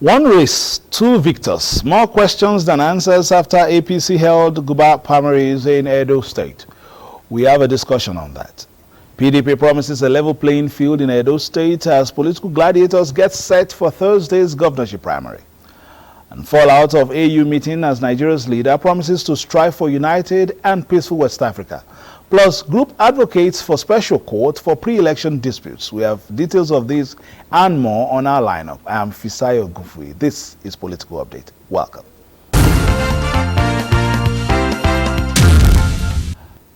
One race, two victors. More questions than answers after APC held Guba primaries in Edo State. We have a discussion on that. PDP promises a level playing field in Edo State as political gladiators get set for Thursday's governorship primary. And fallout of AU meeting as Nigeria's leader promises to strive for united and peaceful West Africa. Plus, group advocates for special court for pre-election disputes. We have details of this and more on our lineup. I am Fisayo Gufui. This is Political Update. Welcome.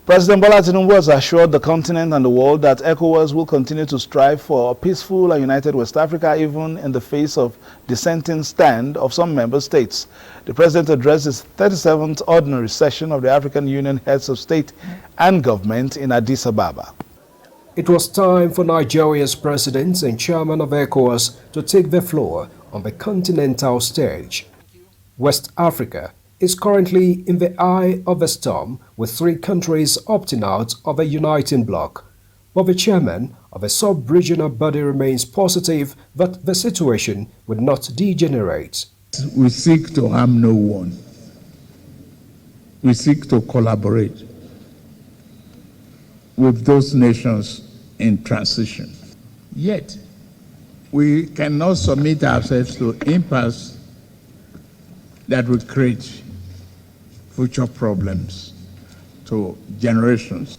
President Bola Tinubu has assured the continent and the world that ECOWAS will continue to strive for a peaceful and united West Africa, even in the face of dissenting stand of some member states. The president addressed his 37th ordinary session of the African Union Heads of State and Government in Addis Ababa. It was time for Nigeria's president and chairman of ECOWAS to take the floor on the continental stage. West Africa is currently in the eye of the storm, with 3 countries opting out of a uniting bloc. But the chairman of a sub-regional body remains positive that the situation would not degenerate. We seek to harm no one. We seek to collaborate with those nations in transition. Yet, we cannot submit ourselves to impasse that will create future problems to generations.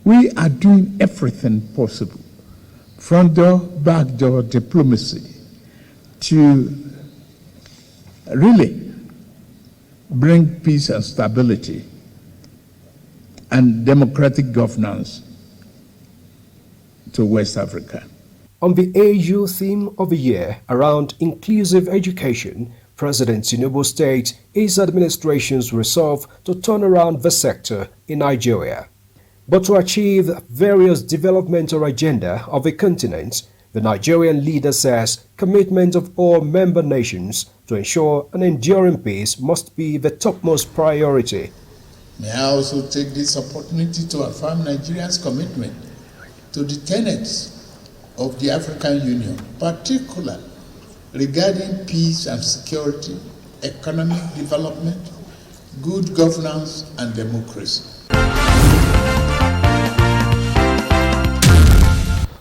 We are doing everything possible, front door, back door diplomacy, to really bring peace and stability and democratic governance to West Africa. On the AU theme of the year around inclusive education, President Tinubu states his administration's resolve to turn around the sector in Nigeria. But to achieve various developmental agenda of the continent, the Nigerian leader says commitment of all member nations to ensure an enduring peace must be the topmost priority. May I also take this opportunity to affirm Nigeria's commitment to the tenets of the African Union, particularly regarding peace and security, economic development, good governance, and democracy.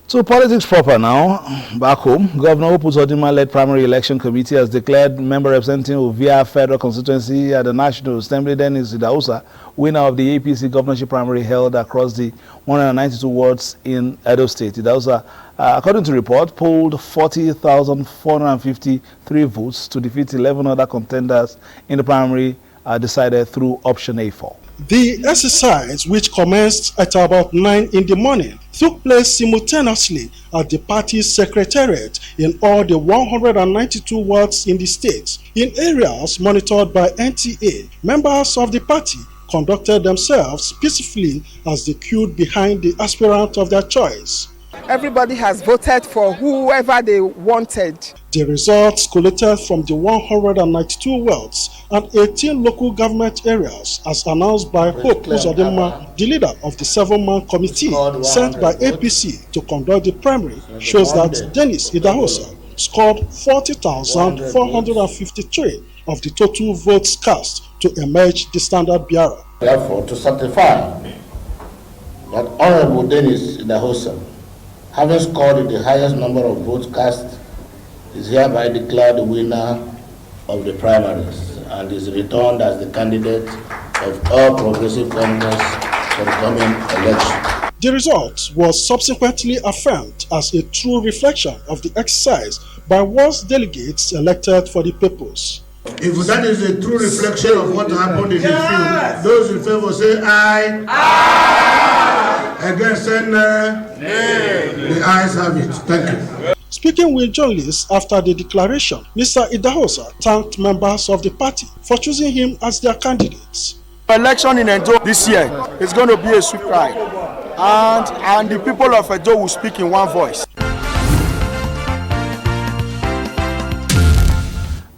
So politics proper now. Back home, Governor Hope Uzodinma-led primary election committee has declared member representing Ovia Federal Constituency at the National Assembly, Dennis Idahosa, winner of the APC governorship primary held across the 192 wards in Edo State. Idahosa, according to report, polled 40,453 votes to defeat 11 other contenders in the primary decided through option A4. The exercise, which commenced at about 9 in the morning, took place simultaneously at the party's secretariat in all the 192 wards in the state. In areas monitored by NTA, members of the party conducted themselves peacefully as they queued behind the aspirant of their choice. Everybody has voted for whoever they wanted. The results collated from the 192 wards and 18 local government areas, as announced by Hope Uzodinma, the leader of the 7-man committee sent by APC to conduct the primary, shows that Dennis Idahosa scored 40,453 of the total votes cast to emerge the standard bearer. Therefore, to certify that Honorable Dennis Idahosa, having scored the highest number of votes cast, is hereby declared the winner of the primaries and is returned as the candidate of All Progressive Congress for the coming election. The result was subsequently affirmed as a true reflection of the exercise by wards delegates elected for the purpose. If that is a true reflection of what happened in the field, those in favor say aye. Aye. Against say nay. The ayes have it. Thank you. Speaking with journalists after the declaration, Mr. Idahosa thanked members of the party for choosing him as their candidates. The election in Edo this year is going to be a sweet ride, and the people of Edo will speak in one voice.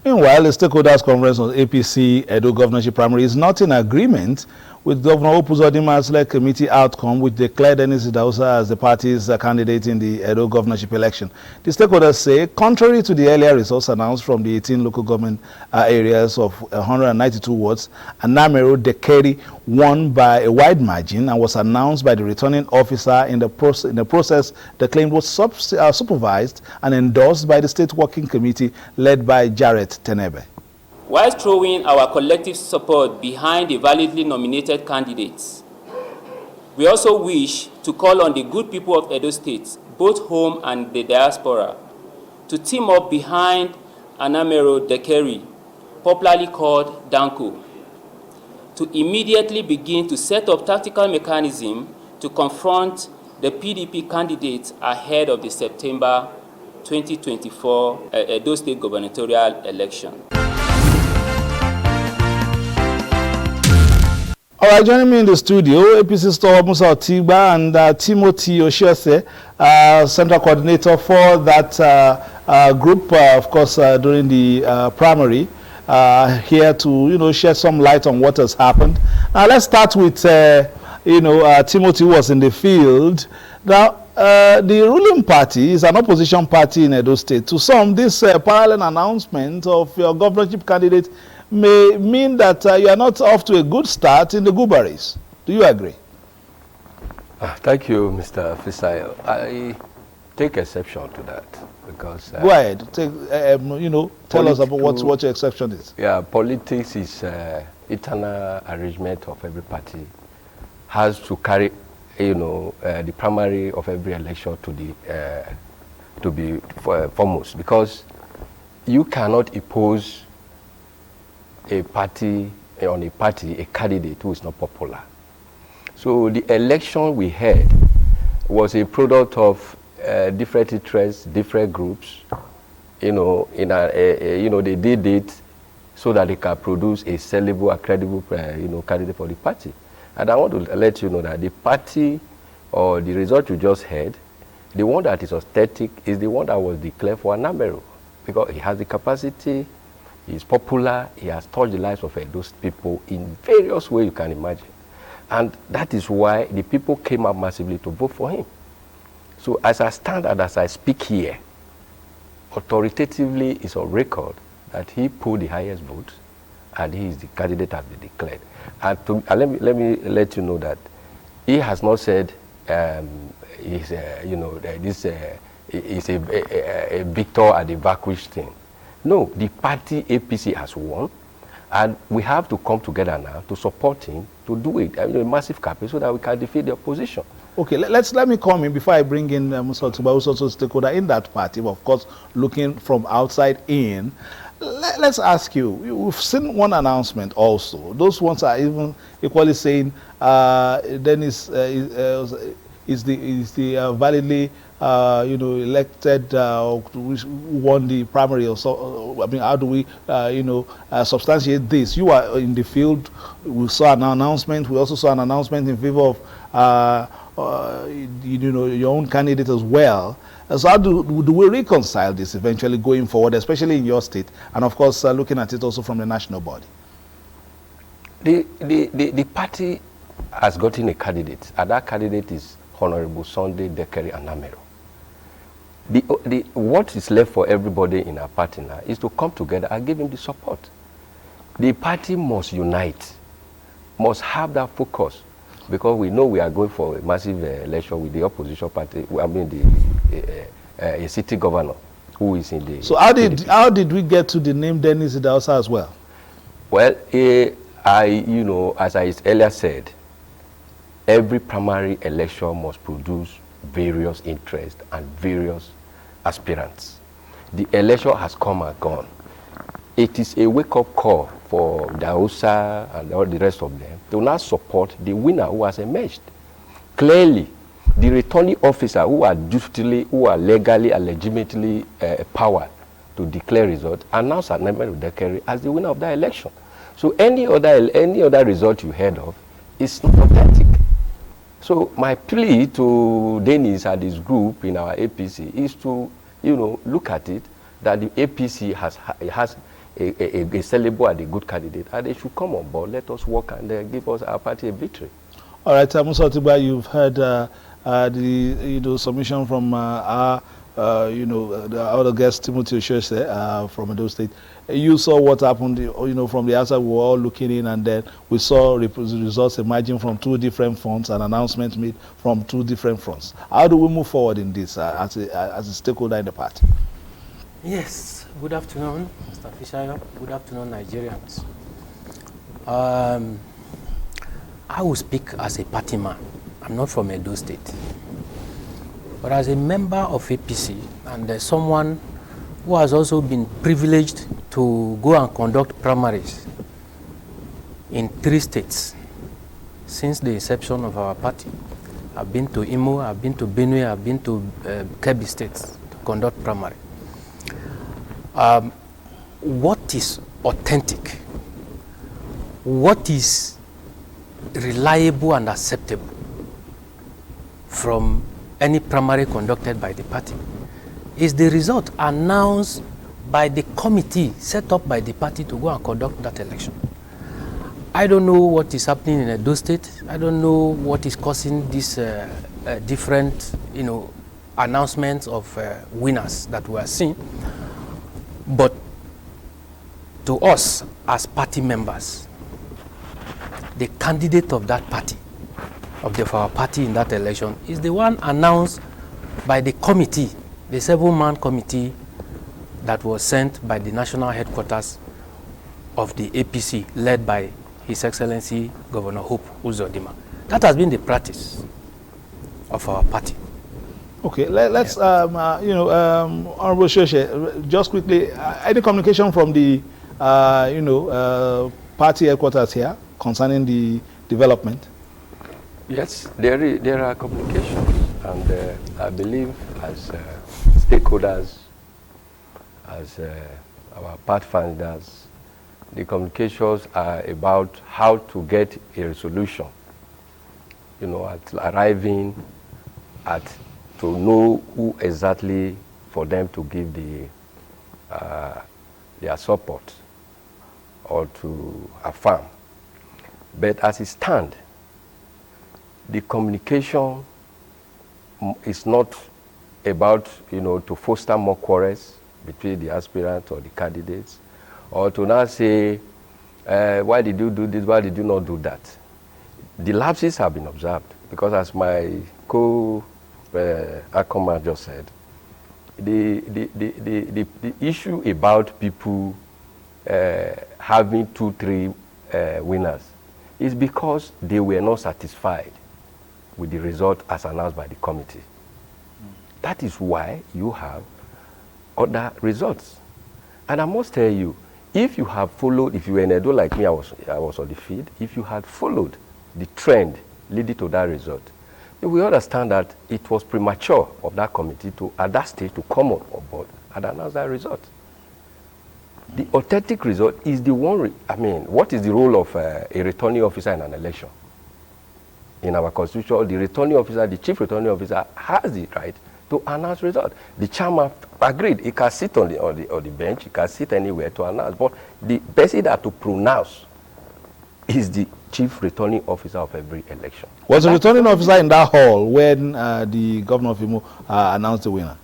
Meanwhile, the stakeholders conference on APC Edo governorship primary is not in agreement with Governor Opuzodima's committee outcome, which declared Dennis Idahosa as the party's candidate in the Edo governorship election. The stakeholders say, contrary to the earlier results announced from the 18 local government areas of 192 wards, Anamero Dekeri won by a wide margin and was announced by the returning officer in the process. The claim was supervised and endorsed by the State Working Committee led by Jarrett Tenebe. While throwing our collective support behind the validly nominated candidates, we also wish to call on the good people of Edo State, both home and the diaspora, to team up behind Anamero Dekeri, popularly called Danko, to immediately begin to set up tactical mechanism to confront the PDP candidates ahead of the September 2024 Edo State gubernatorial election. All right, joining me in the studio, APC Store Musa Otigba and Timothy Oshiose, Central Coordinator for that group, of course, during the primary, here to, shed some light on what has happened. Now, let's start with, Timothy was in the field. Now, the ruling party is an opposition party in Edo State. To some, this parallel announcement of your governorship candidate may mean that you are not off to a good start in the Guba race. Do you agree? Thank you, Mr. Fisayo. I take exception to that because... Go ahead. Tell us about what your exception is. Yeah, politics is eternal arrangement of every party. Has to carry, the primary of every election to be foremost, because you cannot impose a candidate who is not popular. So the election we had was a product of different interests, different groups. They did it so that they can produce a sellable, a credible, candidate for the party. And I want to let you know that the party, or the result you just heard, the one that is authentic is the one that was declared for Anambra, because he has the capacity. He is popular. He has touched the lives of those people in various ways you can imagine. And that is why the people came up massively to vote for him. So as I stand and as I speak here, authoritatively it's on record that he pulled the highest votes and he is the candidate has been declared. And let me let you know that he has not said he's a victor at the vanquished thing. No, the party APC has won, and we have to come together now to support him to do it. A massive campaign so that we can defeat the opposition. Okay, let me come in before I bring in Musa Otigba, who's also a stakeholder in that party, but of course looking from outside in. Let's ask you, we've seen one announcement also. Those ones are even equally saying Dennis is the validly elected who won the primary or so. I mean, how do we substantiate this? You are in the field. We saw an announcement. We also saw an announcement in favor of your own candidate as well. So how do we reconcile this eventually going forward, especially in your state, and of course looking at it also from the national body? The party has gotten a candidate, and that candidate is Honorable Sunday Dekeri Anamero. What is left for everybody in our party now is to come together and give him the support. The party must unite, must have that focus, because we know we are going for a massive election with the opposition party. I mean, a city governor who is in the. So how did we get to the name Dennis Idahosa as well? Well, as I earlier said, every primary election must produce various interests and various aspirants. The election has come and gone. It is a wake-up call for Idahosa and all the rest of them to now support the winner who has emerged. Clearly, the returning officer who are legally and legitimately empowered to declare results announced Anambra Dekeri as the winner of that election. So any other result you heard of is not authentic. So my plea to Dennis and his group in our APC is to, look at it that the APC a sellable and a good candidate, and they should come on board. Let us work and give us our party a victory. All right, Musa Otigba, you've heard the submission from our the other guest, Timothy Oshose, from Edo State. You saw what happened, from the outside. We were all looking in, and then we saw results emerging from two different fronts and announcements made from two different fronts. How do we move forward in this as a stakeholder in the party? Yes, good afternoon, Mr. Fisher. Good afternoon, Nigerians. I will speak as a party man. I'm not from Edo State. But as a member of APC and someone who has also been privileged to go and conduct primaries in 3 states since the inception of our party. I've been to Imo, I've been to Benue, I've been to Kebbi states to conduct primary. What is authentic? What is reliable and acceptable from any primary conducted by the party is the result announced by the committee set up by the party to go and conduct that election. I don't know what is happening in Edo State. I don't know what is causing these different, announcements of winners that we are seeing. But to us as party members, the candidate of that party, of our party in that election, is the one announced by the committee, the 7-man committee that was sent by the national headquarters of the APC, led by His Excellency Governor Hope Uzodinma. That has been the practice of our party. Okay, let's, Honorable Shoshe, just quickly, any communication from the, party headquarters here concerning the development? Yes, there are communications, and I believe as stakeholders, as our pathfinders, the communications are about how to get a resolution, at arriving at to know who exactly for them to give their support or to affirm. But as it stands, the communication is not about, to foster more quarrels between the aspirants or the candidates, or to now say, why did you do this, why did you not do that? The lapses have been observed, because as my co-Akoma just said, the issue about people having 2-3 winners is because they were not satisfied with the result as announced by the committee. That is why you have other results. And I must tell you, if you have followed, if you were in Edo like me, I was on the field, if you had followed the trend leading to that result, you will understand that it was premature of that committee to, at that stage, to come on board and announce that result. The authentic result is the one, what is the role of a returning officer in an election? In our constitution, the returning officer, the chief returning officer, has the right to announce result. The chairman agreed. He can sit on the bench, he can sit anywhere to announce. But the person that to pronounce is the chief returning officer of every election. Was the returning officer in that hall when the governor of Imo announced the winner?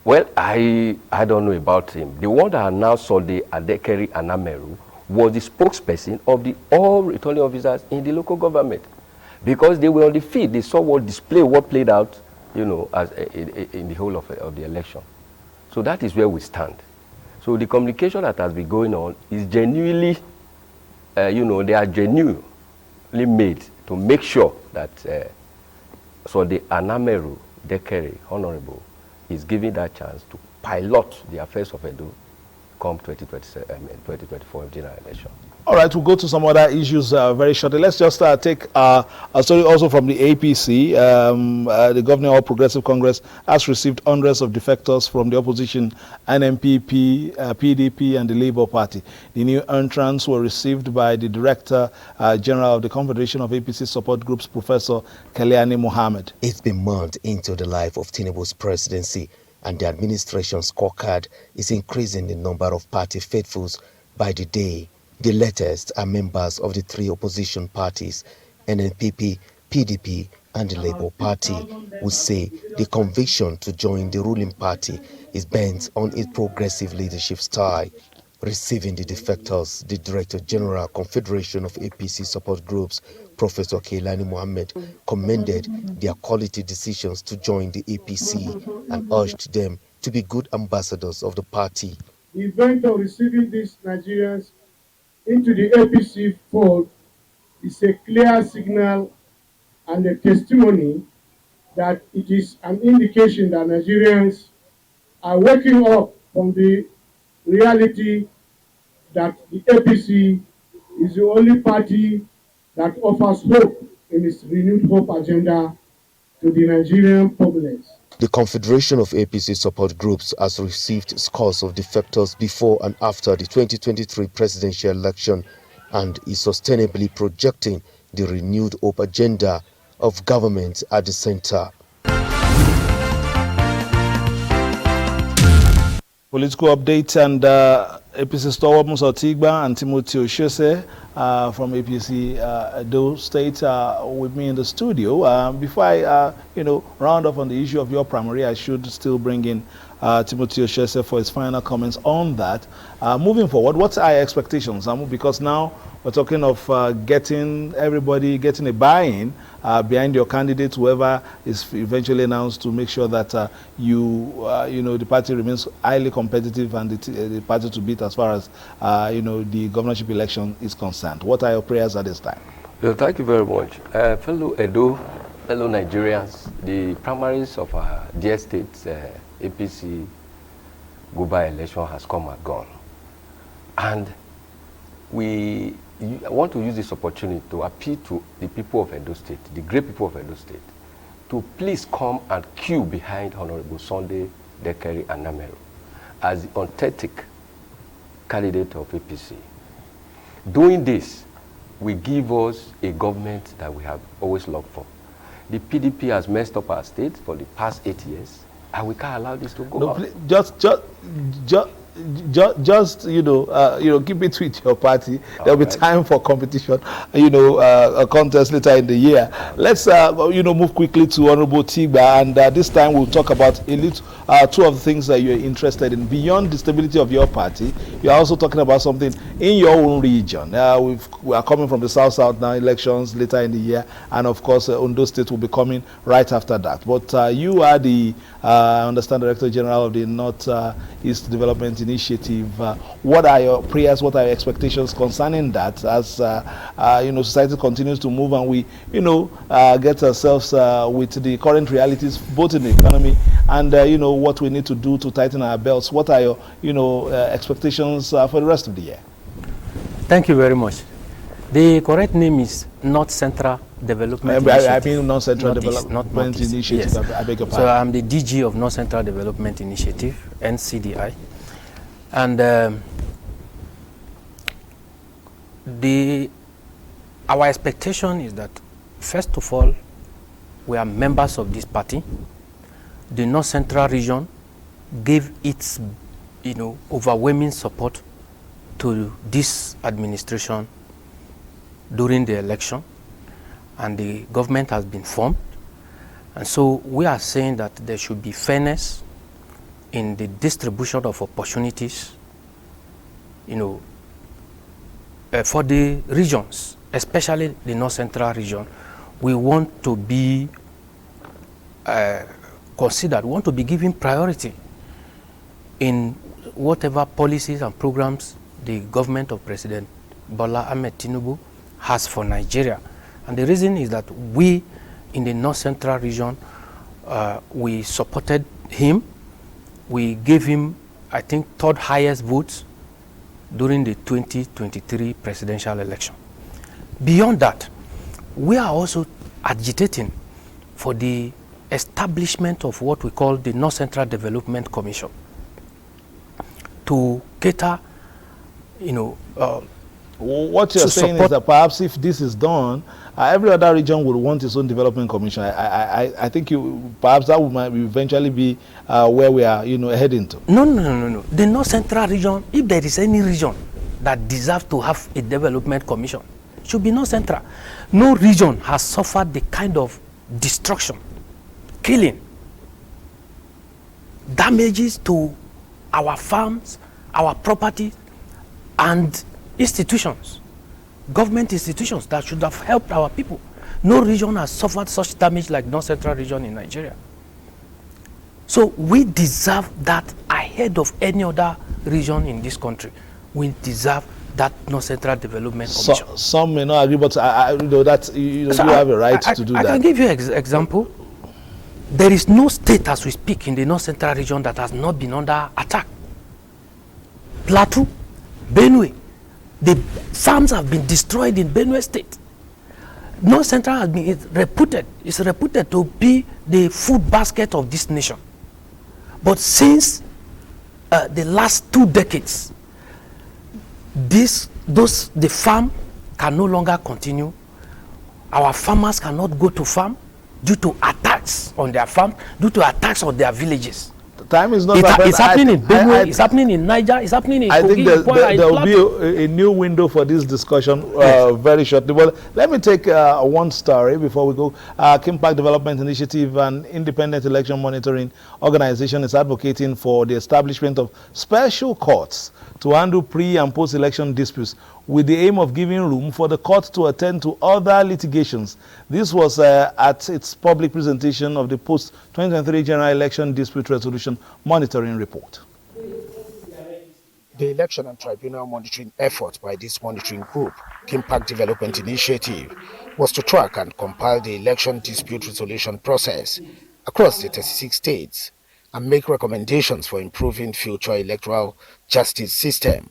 Well, I don't know about him. The one that announced Sunday Adekeri Anameru was the spokesperson of all returning officers in the local government, because they were on the field. They saw what played out, as in the whole of the election. So that is where we stand. So the communication that has been going on is genuinely, they are genuinely made to make sure that Sunday Anameru Dekeri, Honorable, is given that chance to pilot the affairs of Edo come 2024 general election. All right, we'll go to some other issues very shortly. Let's just take a story also from the APC. The Governor of Progressive Congress has received hundreds of defectors from the opposition, NMPP, PDP, and the Labour Party. The new entrants were received by the Director General of the Confederation of APC Support Groups, Professor Keliani Mohammed. It's been months into the life of Tinubu's presidency. and the administration scorecard is increasing the number of party faithfuls by the day. The latest are members of the three opposition parties, NNPP, PDP, and the Labour Party, who say the conviction to join the ruling party is bent on its progressive leadership style. Receiving the defectors, the Director General Confederation of APC Support Groups, Professor Keilani Mohammed, commended their quality decisions to join the APC and urged them to be good ambassadors of the party. The event of receiving these Nigerians into the APC fold is a clear signal and a testimony that it is an indication that Nigerians are waking up from the reality that the APC is the only party that offers hope in its renewed hope agenda to the Nigerian populace. The Confederation of APC Support Groups has received scores of defectors before and after the 2023 presidential election and is sustainably projecting the renewed hope agenda of government at the center. Political update and APC stalwart Musa Otigba and Timothy Oshese from APC Edo State with me in the studio. Before I round off on the issue of your primary, I should still bring in Timothy Oshese for his final comments on that. Moving forward, what are your expectations? Because now we're talking of getting a buy-in behind your candidate, whoever is eventually announced, to make sure that the party remains highly competitive and the party to beat as far as the governorship election is concerned. What are your prayers at this time? Well, thank you very much. Fellow Edo, fellow Nigerians, the primaries of our dear states, APC Guba election has come and gone. And I want to use this opportunity to appeal to the people of Edo State, the great people of Edo State, to please come and queue behind Honorable Sunday Dekeri Anamero as the authentic candidate of APC. Doing this will give us a government that we have always longed for. The PDP has messed up our state for the past 8 years, and we can't allow this to go on. Just keep it with your party. There'll be time for competition, a contest later in the year. Let's move quickly to Honorable Tigba, and this time we'll talk about two of the things that you're interested in. Beyond the stability of your party, you're also talking about something in your own region. We are coming from the South now, elections later in the year, and of course Ondo State will be coming right after that. But you are the I understand Director General of the North East Development Initiative. What are your prayers? What are your expectations concerning that? As society continues to move and we get ourselves with the current realities, both in the economy and what we need to do to tighten our belts. What are your expectations for the rest of the year? Thank you very much. The correct name is North Central Development Initiative. I mean North Central Development Initiative. Yes. I beg your pardon. So I'm the DG of North Central Development Initiative, NCDI. And our expectation is that, first of all, we are members of this party. The North Central region gave its overwhelming support to this administration during the election, and the government has been formed. And so we are saying that there should be fairness in the distribution of opportunities, for the regions, especially the North Central region. We want to be considered, we want to be given priority in whatever policies and programs the government of President Bola Ahmed Tinubu has for Nigeria. And the reason is that we in the North Central region, we supported him. We gave him, I think, third highest votes during the 2023 presidential election. Beyond that, we are also agitating for the establishment of what we call the North Central Development Commission to cater, What you're saying is that perhaps if this is done, every other region would want its own development commission. I think perhaps that might eventually be where we are, heading to. No. The North Central region, if there is any region that deserves to have a development commission, should be North Central. No region has suffered the kind of destruction, killing, damages to our farms, our property, and institutions, government institutions that should have helped our people. No region has suffered such damage like North Central region in Nigeria. So we deserve that ahead of any other region in this country. We deserve that North Central Development Commission. Some may not agree, but you have a right to do that. I can give you an example. There is no state as we speak in the North Central region that has not been under attack. Plateau, Benue, the farms have been destroyed in Benue State. North Central has been reputed to be the food basket of this nation. But since the last 2 decades, the farm can no longer continue. Our farmers cannot go to farm due to attacks on their farm, due to attacks on their villages. Time is not. It's happening in Benue, it's happening in Niger, it's happening in Kogi. I think there will be a new window for this discussion very shortly. But let me take one story before we go. Kimpact Development Initiative, an independent election monitoring organization, is advocating for the establishment of special courts to handle pre- and post-election disputes with the aim of giving room for the court to attend to other litigations. This was at its public presentation of the post-2023 General Election Dispute Resolution Monitoring Report. The election and tribunal monitoring effort by this monitoring group, Kimpact Development Initiative, was to track and compile the election dispute resolution process across the 36 states and make recommendations for improving future electoral justice system.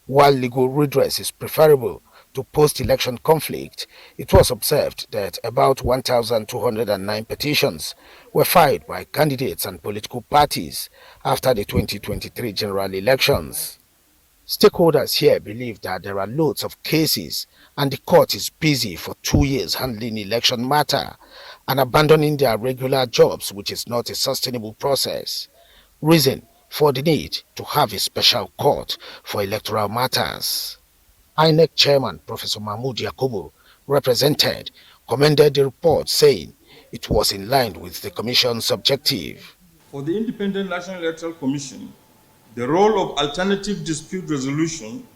While legal redress is preferable to post-election conflict, it was observed that about 1,209 petitions were filed by candidates and political parties after the 2023 general elections. Stakeholders here believe that there are loads of cases and the court is busy for 2 years handling election matter and abandoning their regular jobs, which is not a sustainable process. Reason for the need to have a special court for electoral matters. INEC Chairman Professor Mahmoud Yakubu, represented, commended the report, saying it was in line with the Commission's objective. For the Independent National Electoral Commission, the role of alternative dispute resolution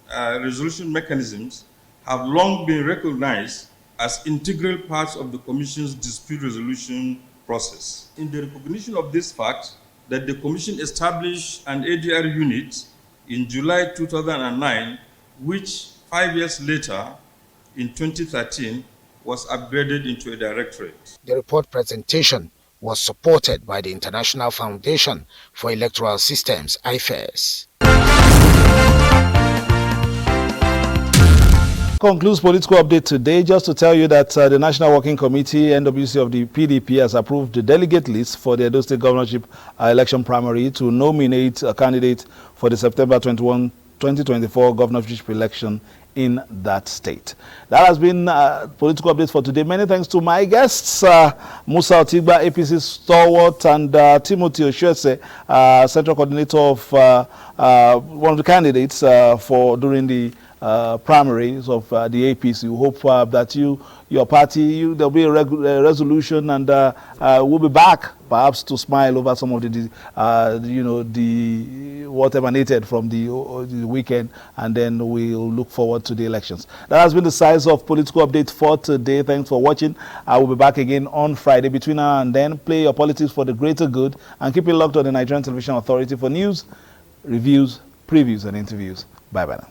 mechanisms have long been recognized as integral parts of the Commission's dispute resolution process. In the recognition of this fact, that the Commission established an ADR unit in July 2009, which 5 years later, in 2013, was upgraded into a directorate. The report presentation was supported by the International Foundation for Electoral Systems, IFES. Concludes political update today. Just to tell you that the National Working Committee, NWC of the PDP, has approved the delegate list for the Edo State governorship election primary to nominate a candidate for the September 21, 2024 governorship election in that state. That has been political updates for today. Many thanks to my guests, Musa Otigba, APC stalwart, and Timothy Oshese, central coordinator of one of the candidates during the primaries of the APC. We hope that your party, there'll be a resolution, and we'll be back perhaps to smile over some of the what emanated from the weekend, and then we'll look forward to the elections. That has been the size of political update for today. Thanks for watching. I will be back again on Friday. Between now and then, play your politics for the greater good, and keep it locked on the Nigerian Television Authority for news, reviews, previews, and interviews. Bye-bye now.